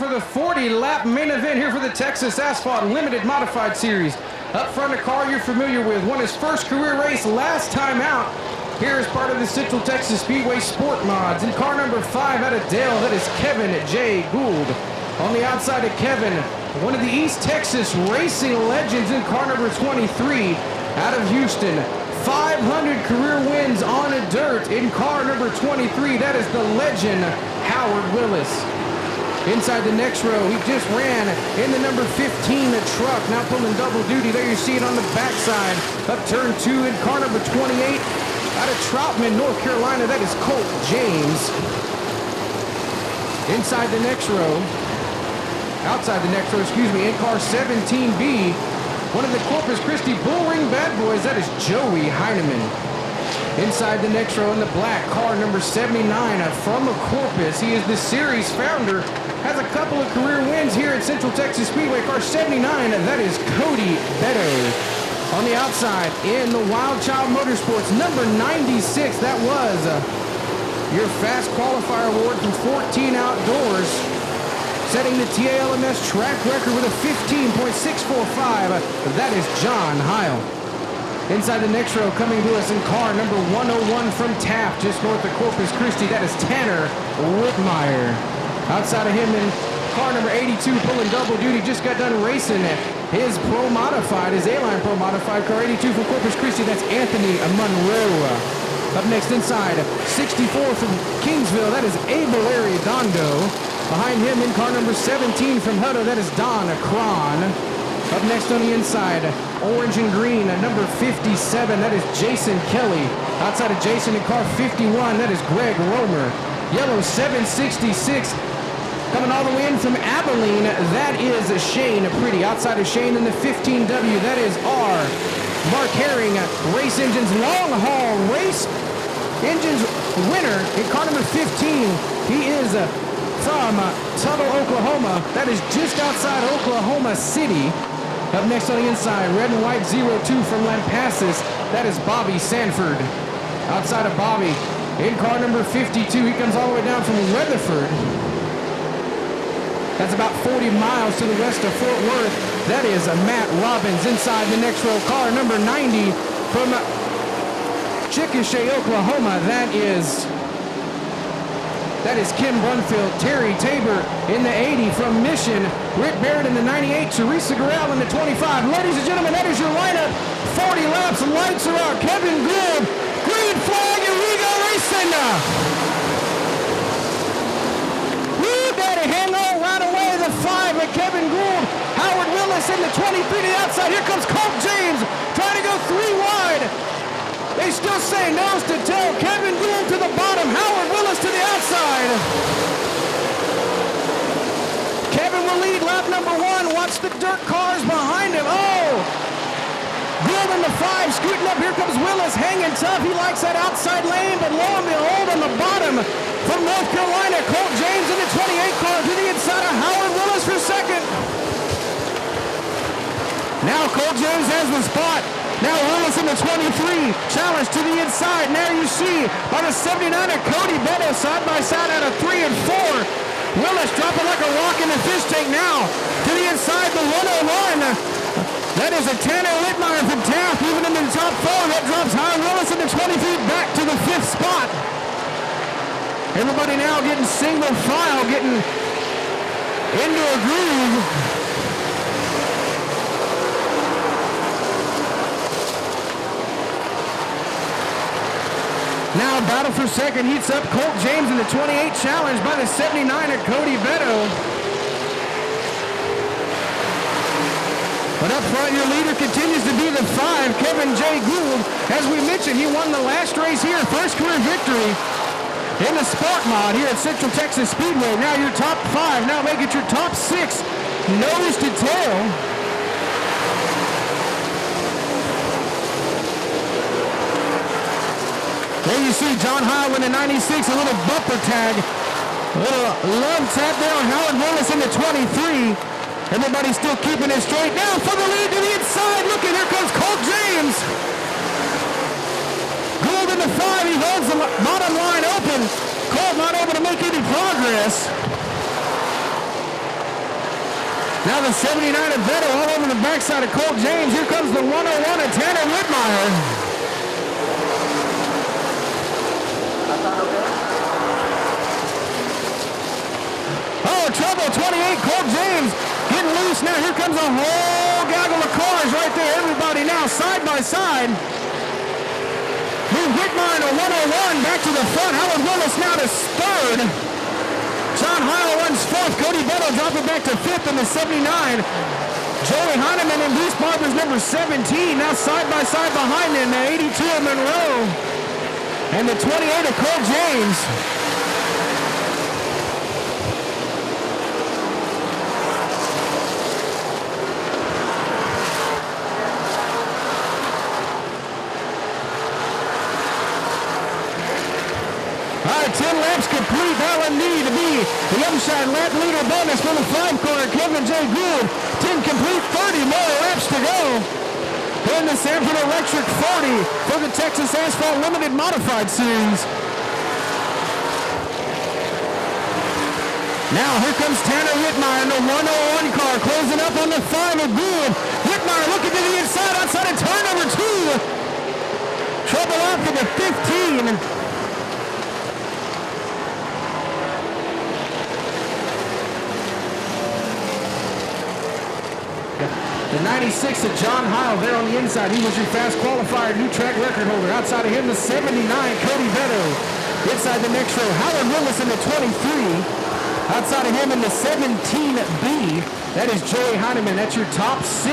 for the 40-lap main event here for the Texas Asphalt Limited Modified Series. Up front, a car you're familiar with. Won his first career race last time out. Here is part of the Central Texas Speedway Sport Mods. In car number 5 out of Dale, that is Kevin J. Gould. On the outside of Kevin, one of the East Texas racing legends in car number 23 out of Houston. 500 career wins on a dirt in car number 23. That is the legend, Howard Willis. Inside the next row, he just ran in the number 15 truck, now pulling double duty. There you see it on the backside. Up turn 2 in car number 28. Out of Troutman, North Carolina, that is Colt James. Inside the next row, outside the next row, excuse me, in car 17B, one of the Corpus Christi Bullring bad boys, that is Joey Heineman. Inside the next row in the black, car number 79 from Corpus. He is the series founder, has a couple of career wins here at Central Texas Speedway. Car 79, that is Cody Beto. On the outside, in the Wild Child Motorsports, number 96, that was your Fast Qualifier Award from 14 Outdoors, setting the TALMS track record with a 15.645. That is John Heil. Inside the next row, coming to us in car number 101 from Taft, just north of Corpus Christi, that is Tanner Whitmire. Outside of him in car number 82, pulling double duty, just got done racing his Pro Modified, his A-Line Pro Modified, car 82 from Corpus Christi, that's Anthony Monroe. Up next inside, 64 from Kingsville, that is Abel Arredondo. Behind him in car number 17 from Hutto, that is Don Cron. Up next on the inside, orange and green, number 57, that is Jason Kelly. Outside of Jason in car 51, that is Greg Romer. Yellow 766, coming all the way in from Abilene, that is Shane Pretty. Outside of Shane in the 15W, that is Mark Herring. Race Engines long haul race engines winner in car number 15. He is from Tuttle, Oklahoma. That is just outside Oklahoma City. Up next on the inside, red and white 02 from Lampasas. That is Bobby Sanford. Outside of Bobby, in car number 52, he comes all the way down from Weatherford. That's about 40 miles to the west of Fort Worth. That is Matt Robbins. Inside the next row, car number 90 from Chickasha, Oklahoma. That is Kim Brunfield. Terry Tabor in the 80 from Mission. Rick Barrett in the 98. Teresa Garrell in the 25. Ladies and gentlemen, that is your lineup. 40 laps, lights are out. Kevin Gould, green flag, and we go racing. Hang on right away, the 5 of Kevin Gould. Howard Willis in the 23 to the outside. Here comes Colt James trying to go 3 wide. They still say nose to tail. Kevin Gould to the bottom. Howard Willis to the outside. Kevin will lead lap number 1. Watch the dirt cars behind him. Oh! Gould in the 5, scooting up. Here comes Willis, hanging tough. He likes that outside lane, but lo and behold, on the bottom from North Carolina, Colt James in the 28 car to the inside of Howard Willis for second. Now Colt James has the spot. Now Willis in the 23, challenge to the inside. Now you see on the 79 of Cody Beto side by side out of 3 and 4. Willis dropping like a rock in the fish tank now to the inside, the 101. That is a Tanner Whitmire from Taft, even in the top 4. That drops Howard Willis in the 23 back to the 5th spot. Everybody now getting single file, getting into a groove. Now battle for second heats up. Colt James in the 28, challenged by the 79 of Cody Beto. But up front, your leader continues to be the 5, Kevin J. Gould. As we mentioned, he won the last race here, first career victory in the Sport Mod here at Central Texas Speedway. Now your top 5. Now make it your top 6, nose to tail. There you see John Heil in the 96, a little bumper tag. A little love tap there on Howard Willis in the 23. Everybody still keeping it straight. Now for the lead to the inside. Look at, here comes Colt James. Gould in the 5. He holds the bottom line open. Colt not able to make any progress. Now the 79 of Beto all over the backside of Colt James. Here comes the 101 of Tanner Whitmire. Oh, trouble, 28, Colt James getting loose now. Here comes a whole gaggle of cars right there. Everybody now side by side. Move Whitmire to 101, back to the front. Howard Willis now to third. John Heil runs fourth. Cody Beto dropping back to fifth in the 79. Joey Heineman and Bruce Barber's number 17. Now side by side behind him, the 82 of Monroe. And the 28 of Colt James. All right, 10 laps complete. That will need to be the upside lap leader bonus for the 5-car, Kevin J. Gould. 10 complete, 30 more laps to go. In the Sanford Electric 40 for the Texas Asphalt Limited Modified Series. Now here comes Tanner Whitmire in the 101 car, closing up on the 5 of Gould. Whitmire looking to the inside, outside of turn number 2. Trouble out for the 15. The 96 of John Heil there on the inside. He was your fast qualifier, new track record holder. Outside of him, the 79, Cody Beto. Inside the next row, Howard Willis in the 23. Outside of him in the 17B, that is Joey Heineman. That's your top 6.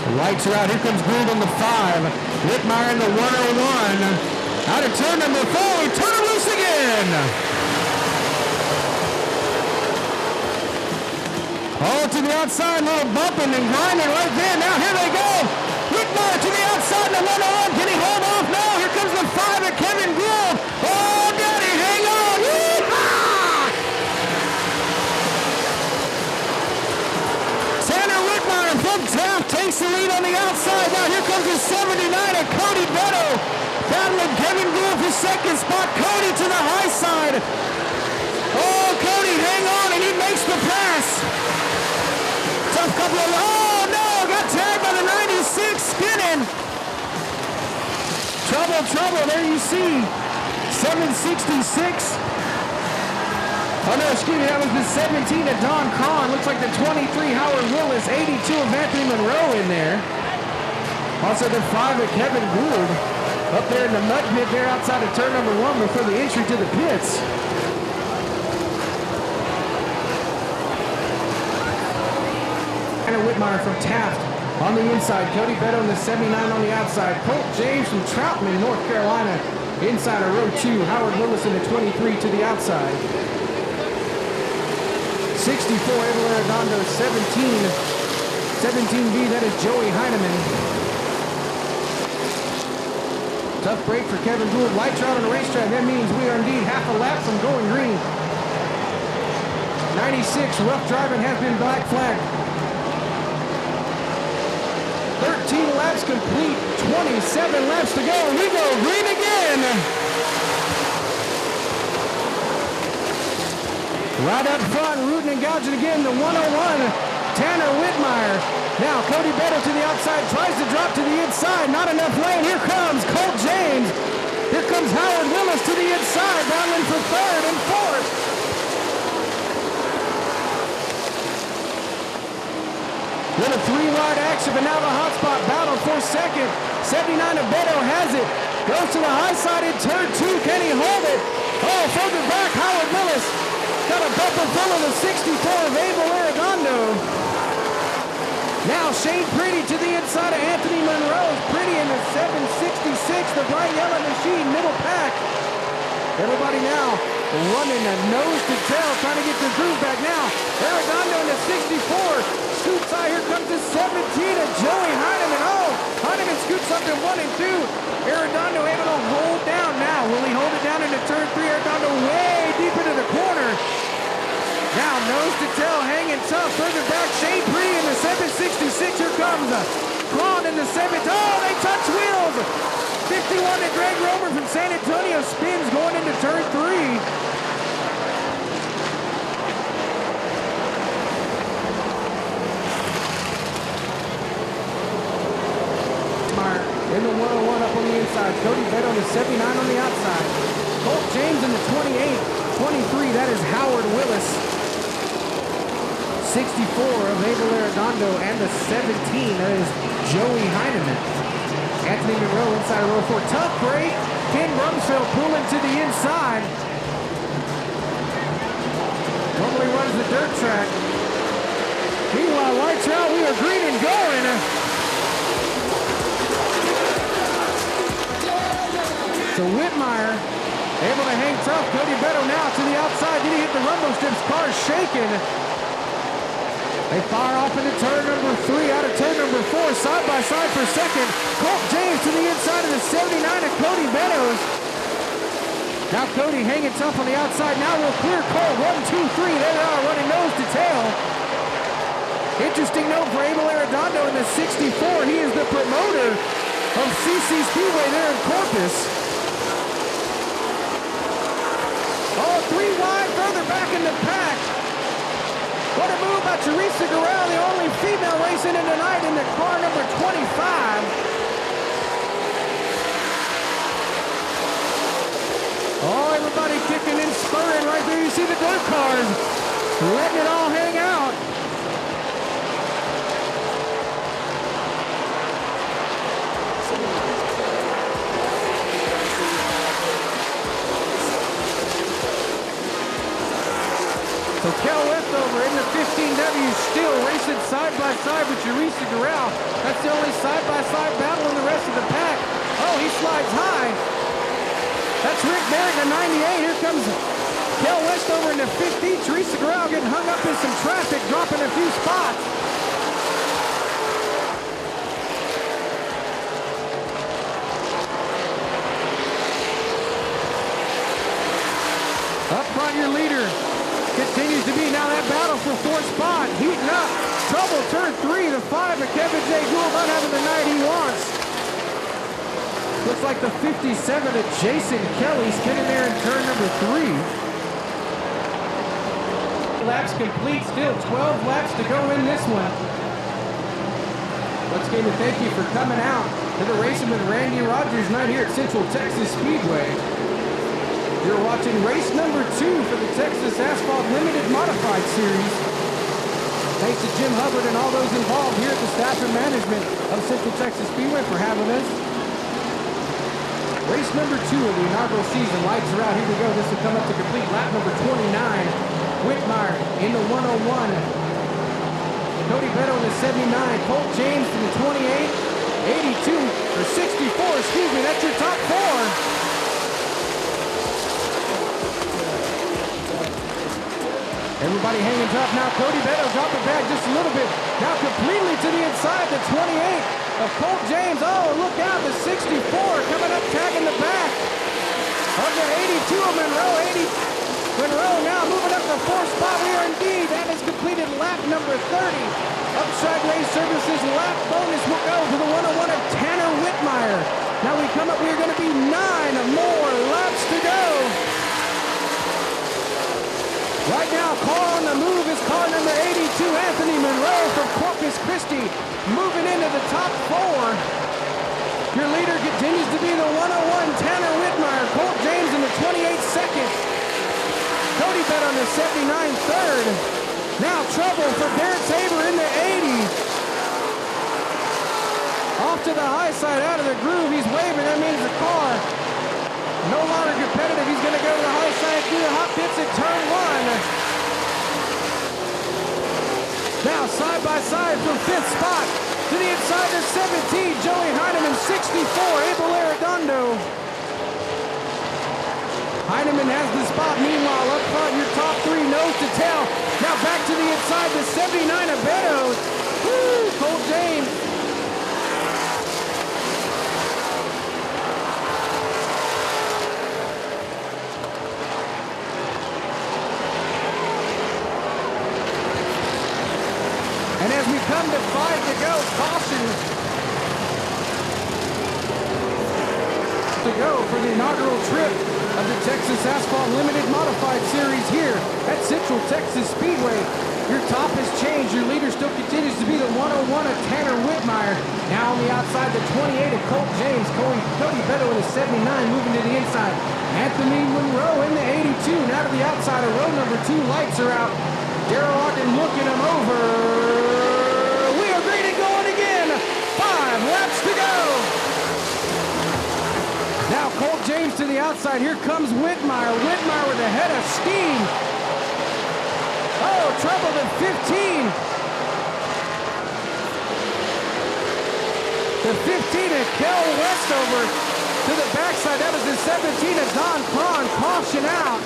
The lights are out. Here comes Gould on the 5. Whitmire in the 101. Out of turn number 4, we turn him loose again. Oh, to the outside, little bumping and grinding right there. Now here they go. Whitmire to the outside in the 101. Can he hold off? No, here comes the 5 of Kevin Gould. Oh, daddy, hang on. Yee-haw! Tanner Whitmire from Taft takes the lead on the outside. Now here comes the 79 of Cody Beto. Battling Kevin Gould for second spot. Cody to the high side. Oh, Cody, hang on, and he makes the pass. Tough couple of... Oh, no, got tagged by the 96, spinning. Trouble, there you see. 766. Oh, no, excuse me, that was the 17 of Don Cron. Looks like the 23 Howard Willis, 82 of Anthony Monroe in there. Also the 5 of Kevin Gould. Up there in the mud pit there outside of turn number 1 before the entry to the pits. Tanner Whitmire from Taft on the inside. Cody Beto in the 79 on the outside. Colt James from Troutman, North Carolina, inside of row 2. Howard Willis in the 23 to the outside. 64 Abel Arredondo, 17B, that is Joey Heineman. Tough break for Kevin Gould. Lights are out on the racetrack. That means we are indeed half a lap from going green. 96, rough driving has been black flagged. 13 laps complete. 27 laps to go. We go green again. Right up front, rooting and gouging again. The 101, Tanner Whitmire. Now Cody Beto to the outside, tries to drop to the inside, not enough lane. Here comes Colt James. Here comes Howard Willis to the inside, battling for 3rd and 4th. Little 3-wide action, but now the hot spot battle for 2nd. 79 of Beto has it. Goes to the high side in turn 2. Can he hold it? Oh, further back, Howard Willis. Got a bumper full of the 64 of Abel Arredondo. Now Shane Pretty to the inside of Anthony Monroe. Pretty in the 766, the bright yellow machine, middle pack. Everybody now running a nose to tail, trying to get their groove back now. Arredondo in the 64. Scoots out, here comes the 17 of Joey Heineman. Oh, Heineman scoots up to 1 and 2. Arredondo able to hold down now. Will he hold it down into turn 3? Arredondo way deep into the corner. Now nose to tail, hanging tough. Further back, Shane Pretty in the 766. Here comes Cron in the 7. Oh, they touch wheels. 51 to Greg Romer from San Antonio spins going into turn 3. In the 101 up on the inside. Cody Beto on the 79 on the outside. Colt James in the 28. 23, that is Howard Willis. 64 of Abel Arredondo, and the 17, that is Joey Heineman. Anthony Monroe inside of row 4. Tough break. Ken Rumsfeld pulling to the inside. Normally runs the dirt track. Meanwhile, lights out. We are green and going. So Whitmire able to hang tough. Cody Beto now to the outside. Did he hit the rumble strips? Car's shaking. They fire off into turn number 3. Out of turn number 4. Side by side for second. Colt James to the inside of the 79 of Cody Beto's. Now Cody hanging tough on the outside. Now we'll clear Colt. 1, 2, 3. There they are running nose to tail. Interesting note for Abel Arredondo in the 64. He is the promoter of CC Speedway there in Corpus. Oh, 3 wide, further back in the pack. What a move by Teresa Guerrero, the only female racing in tonight in the car number 25. Oh, everybody kicking and spurring right there. You see the dirt cars letting it all hang out. So Kel Westover in the 15W still racing side by side with Teresa Guerrero. That's the only side-by-side battle in the rest of the pack. Oh, he slides high. That's Rick Barrett in the 98. Here comes Kel Westover in the 15. Teresa Guerrero getting hung up in some traffic, dropping a few spots. Up front, your leader continues to be now that battle for 4th spot. Heating up. Trouble turn 3 to 5, but Kevin J. Gould not having the night he wants. Looks like the 57 of Jason Kelly spinning there in turn number 3. Laps complete, still 12 laps to go in this one. Once again, thank you for coming out to the Racing with Randy Rogers night here at Central Texas Speedway. You're watching race number 2 for the Texas Asphalt Limited Modified Series. Thanks to Jim Hubbard and all those involved here at the staff and management of Central Texas Speedway for having us. Race number 2 of the inaugural season. Lights are out. Here we go. This will come up to complete lap number 29. Whitmire in the 101. Cody Beto in the 79. Colt James in the 28. 82 or 64, excuse me. That's your top 4. Everybody hanging tough now. Cody Beto dropped it back just a little bit. Now completely to the inside, the 28 of Colt James. Oh, look out, the 64 coming up, tagging the back of the 82 of Monroe. Monroe now moving up the 4th spot. We are indeed, that has completed lap number 30. Upside Race Services lap bonus will go to the 101 of Tanner Whitmire. Now we come up, we're going to be 9 more laps to go. Right now, car on the move is car number 82, Anthony Monroe from Corpus Christi, moving into the top 4. Your leader continues to be the 101, Tanner Whitmire. Colt James in the 28 second. Cody Beto on the 79 third. Now trouble for Barrett Tabor in the 80. Off to the high side, out of the groove. He's waving. That means the car no longer competitive. He's going to go to the high side through the hot pits at turn 1. Now side by side for 5th spot. To the inside of 17, Joey Heineman, 64, Abel Arredondo. Heineman has the spot. Meanwhile, up front, your top 3 nose to tail. Now back to the inside, the 79 of Beto. Woo, Colt James. And as we come to 5 to go, caution. to go for the inaugural trip of the Texas Asphalt Limited Modified Series here at Central Texas Speedway. Your top has changed. Your leader still continues to be the 101 of Tanner Whitmire. Now on the outside, the 28 of Colt James. Cody Beto in the 79 moving to the inside. Anthony Monroe in the 82. Now to the outside of row number 2. Lights are out. Darrell Ogden looking him over. We are green and going again. 5 laps to go. Now Colt James to the outside. Here comes Whitmire. Whitmire with a head of steam. Oh, trouble at 15. The 15 of Kel Westover to the backside. That was the 17 of Don Cron. Caution out.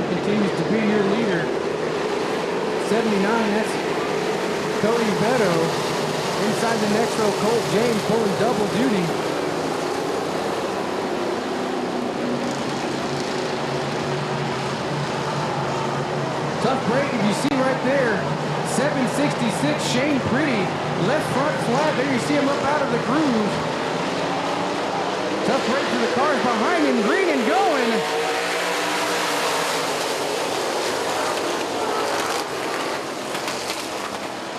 Continues to be your leader. 79, that's Cody Beto. Inside the next row, Colt James pulling double duty. Tough break if you see right there. 766, Shane Pretty. Left front flat. There you see him up out of the groove. Tough break for the cars behind him. Green and going.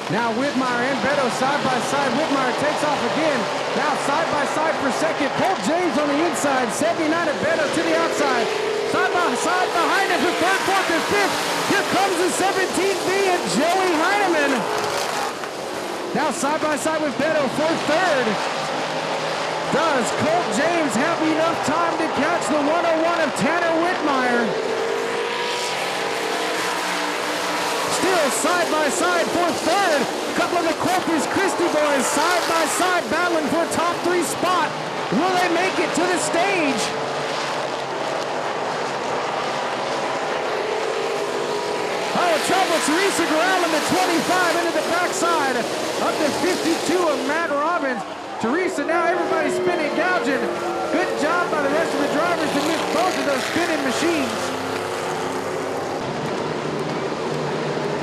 Now Whitmire and Beto side by side. Whitmire takes off again. Now side by side for second. Colt James on the inside. 79 of Beto to the outside. Side by side behind it for third, fourth, and fifth. Here comes the 17B and Joey Heineman. Now side by side with Beto for third. Does Colt James have enough time to catch the 101 of Tanner Whitmire? Still side by side for third. A couple of the Corpus Christi boys side by side battling for a top 3 spot. Will they make it to the stage? Oh, trouble. Teresa Corral in the 25 into the backside. Up to 52 of Matt Robbins. Teresa, now everybody's spinning, gouging. Good job by the rest of the drivers to miss both of those spinning machines.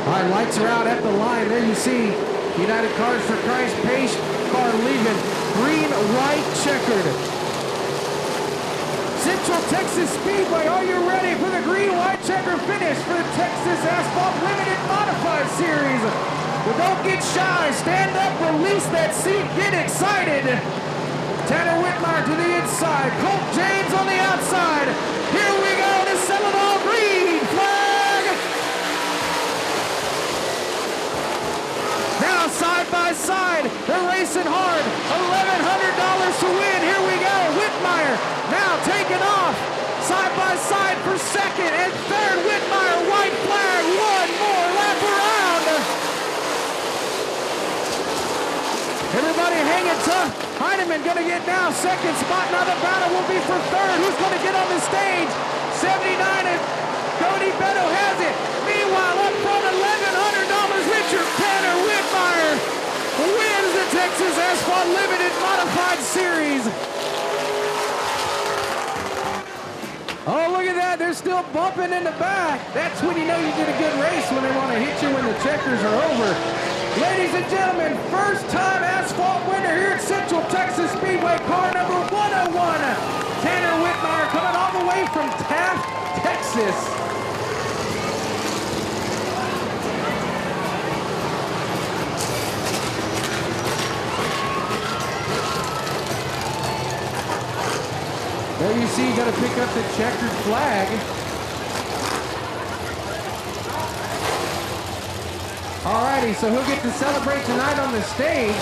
All right, lights are out at the line. There you see United Cars for Christ pace car leaving. Green, white, checkered. Central Texas Speedway, are you ready for the green, white, checkered finish for the Texas Asphalt Limited Modified Series? Well, don't get shy. Stand up, release that seat, get excited. Tanner Whitmire to the inside. Colt James on the outside. Here we go to sell it all green. Flag! Now side by side, they're racing hard. $1,100 to win. Here we go. Whitmire now taking off. Side by side for second and third. Whitmire, white flag. One more lap around. Everybody hanging tough. Heineman gonna get now second spot. Now the battle will be for third. Who's gonna get on the stage? 79 and Cody Beto has it. Meanwhile, up front, $1,100 richer. Tanner Whitmire wins the Texas Asphalt Limited Modified Series. Oh, look at that. They're still bumping in the back. That's when you know you did a good race, when they want to hit you when the checkers are over. Ladies and gentlemen, first time asphalt winner here at Central Texas Speedway, car number 101. Tanner Whitmire coming all the way from Taft, Texas. There you see, you got to pick up the checkered flag. Alrighty, so who'll get to celebrate tonight on the stage?